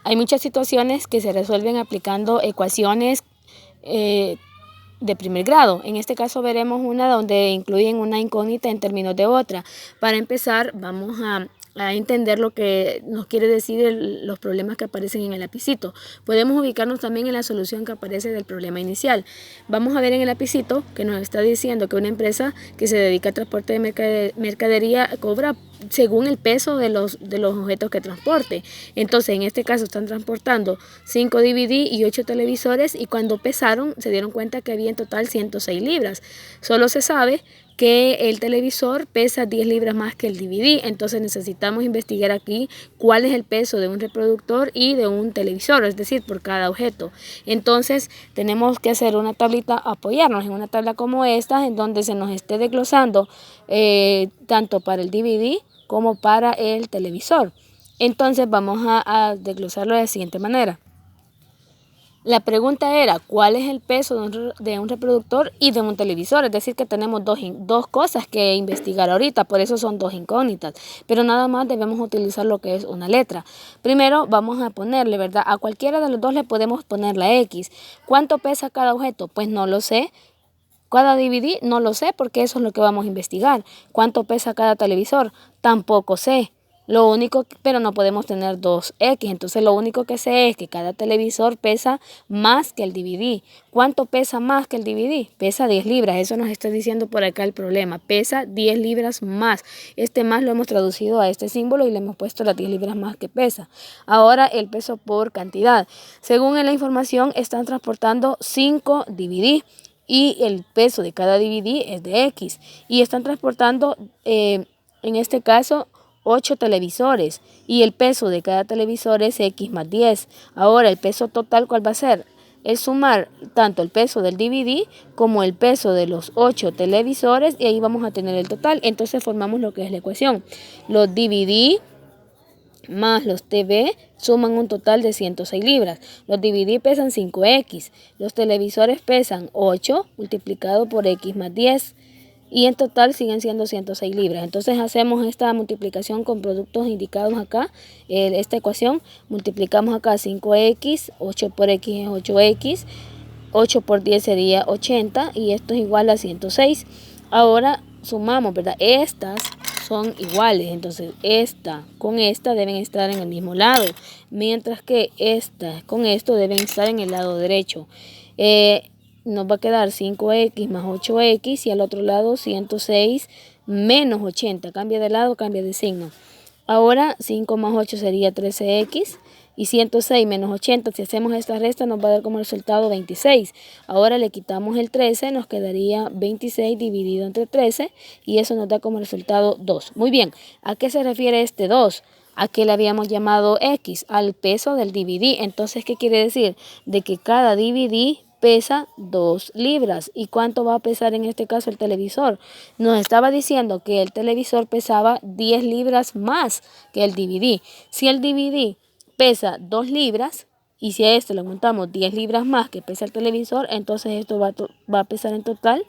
Hay muchas situaciones que se resuelven aplicando ecuaciones de primer grado. En este caso veremos una donde incluyen una incógnita en términos de otra. Para empezar, vamos a entender lo que nos quiere decir los problemas que aparecen en el lapicito. Podemos ubicarnos también en la solución que aparece del problema inicial. Vamos a ver en el lapicito que nos está diciendo que una empresa que se dedica al transporte de mercadería cobra según el peso de los objetos que transporte. Entonces, en este caso están transportando 5 DVD y 8 televisores, y cuando pesaron se dieron cuenta que había en total 106 libras. Solo se sabe que el televisor pesa 10 libras más que el DVD, entonces necesitamos investigar aquí cuál es el peso de un reproductor y de un televisor, es decir, por cada objeto. Entonces tenemos que hacer una tablita, apoyarnos en una tabla como esta, en donde se nos esté desglosando tanto para el DVD como para el televisor. Entonces vamos a desglosarlo de la siguiente manera. La pregunta era, ¿cuál es el peso de un reproductor y de un televisor? Es decir, que tenemos dos cosas que investigar ahorita, por eso son dos incógnitas. Pero nada más debemos utilizar lo que es una letra. Primero vamos a ponerle, ¿verdad? A cualquiera de los dos le podemos poner la X. ¿Cuánto pesa cada objeto? Pues no lo sé. Cada DVD no lo sé, porque eso es lo que vamos a investigar. ¿Cuánto pesa cada televisor? Tampoco sé. Pero no podemos tener dos X, entonces lo único que sé es que cada televisor pesa más que el DVD. ¿Cuánto pesa más que el DVD? Pesa 10 libras, eso nos está diciendo por acá el problema, pesa 10 libras más. Este más lo hemos traducido a este símbolo y le hemos puesto las 10 libras más que pesa. Ahora el peso por cantidad. Según la información, están transportando 5 DVD. Y el peso de cada DVD es de X. Y están transportando, en este caso, 8 televisores. Y el peso de cada televisor es X más 10. Ahora, el peso total, ¿cuál va a ser? Es sumar tanto el peso del DVD como el peso de los 8 televisores. Y ahí vamos a tener el total. Entonces formamos lo que es la ecuación. Los DVD más los TV suman un total de 106 libras. Los DVD pesan 5X. Los televisores pesan 8 multiplicado por X más 10. Y en total siguen siendo 106 libras. Entonces hacemos esta multiplicación con productos indicados acá. Esta ecuación, multiplicamos acá 5X, 8 por X es 8X. 8 por 10 sería 80 y esto es igual a 106. Ahora sumamos, ¿verdad? Estas son iguales, entonces esta con esta deben estar en el mismo lado, mientras que esta con esto deben estar en el lado derecho. Nos va a quedar 5X más 8X y al otro lado 106 menos 80, cambia de lado, cambia de signo. Ahora 5 más 8 sería 13X. Y 106 menos 80, si hacemos esta resta, nos va a dar como resultado 26. Ahora le quitamos el 13, nos quedaría 26 dividido entre 13, y eso nos da como resultado 2. Muy bien, ¿a qué se refiere este 2? ¿A qué le habíamos llamado X? Al peso del DVD. Entonces, ¿qué quiere decir? De que cada DVD pesa 2 libras. ¿Y cuánto va a pesar en este caso el televisor? Nos estaba diciendo que el televisor pesaba 10 libras más que el DVD. Si el DVD pesa 2 libras, y si a esto le aumentamos 10 libras más que pesa el televisor, entonces esto va a pesar en total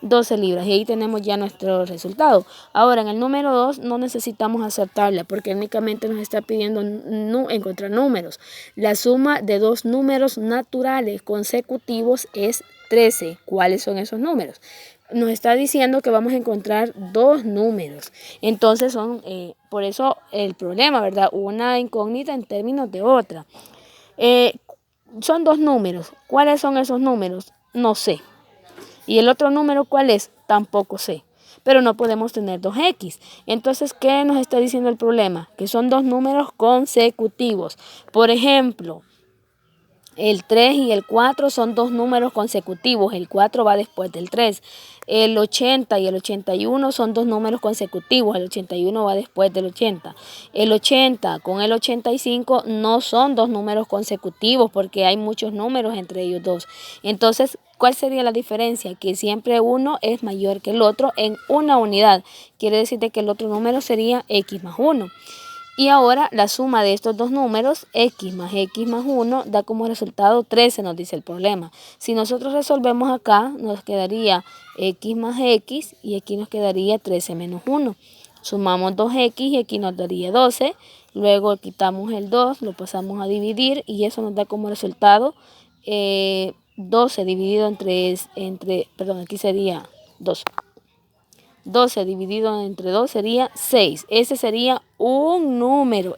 12 libras, y ahí tenemos ya nuestro resultado. Ahora en el número 2 no necesitamos hacer tabla, porque únicamente nos está pidiendo encontrar números. La suma de dos números naturales consecutivos es 13. ¿Cuáles son esos números? Nos está diciendo que vamos a encontrar dos números. Entonces por eso el problema, ¿verdad? Una incógnita en términos de otra. Son dos números. ¿Cuáles son esos números? No sé. ¿Y el otro número cuál es? Tampoco sé. Pero no podemos tener dos X. Entonces, ¿qué nos está diciendo el problema? Que son dos números consecutivos. Por ejemplo, el 3 y el 4 son dos números consecutivos. El 4 va después del 3. El 80 y el 81 son dos números consecutivos. El 81 va después del 80. El 80 con el 85 no son dos números consecutivos, porque hay muchos números entre ellos dos. Entonces, ¿cuál sería la diferencia? Que siempre uno es mayor que el otro en una unidad. Quiere decir que el otro número sería X más 1. Y ahora la suma de estos dos números, X más 1, da como resultado 13, nos dice el problema. Si nosotros resolvemos acá, nos quedaría X más X, y aquí nos quedaría 13 menos 1. Sumamos 2X y aquí nos daría 12. luego quitamos el 2, lo pasamos a dividir y eso nos da como resultado 12 dividido perdón, aquí sería 2. 12 dividido entre 2 sería 6. Ese sería un número,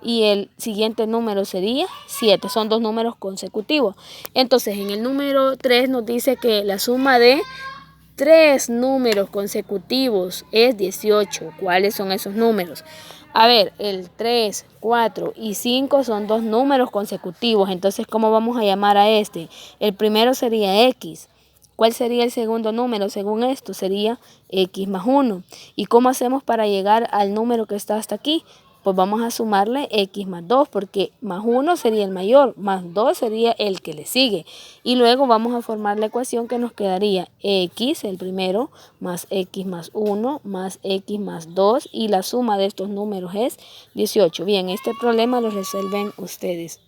y el siguiente número sería 7. Son dos números consecutivos. Entonces, en el número 3 nos dice que la suma de 3 números consecutivos es 18. ¿Cuáles son esos números? A ver, el 3, 4 y 5 son dos números consecutivos. Entonces, ¿cómo vamos a llamar a este? El primero sería X. ¿Cuál sería el segundo número? Según esto, sería X más 1. ¿Y cómo hacemos para llegar al número que está hasta aquí? Pues vamos a sumarle X más 2, porque más 1 sería el mayor, más 2 sería el que le sigue. Y luego vamos a formar la ecuación que nos quedaría X, el primero, más X más 1, más X más 2, y la suma de estos números es 18. Bien, este problema lo resuelven ustedes.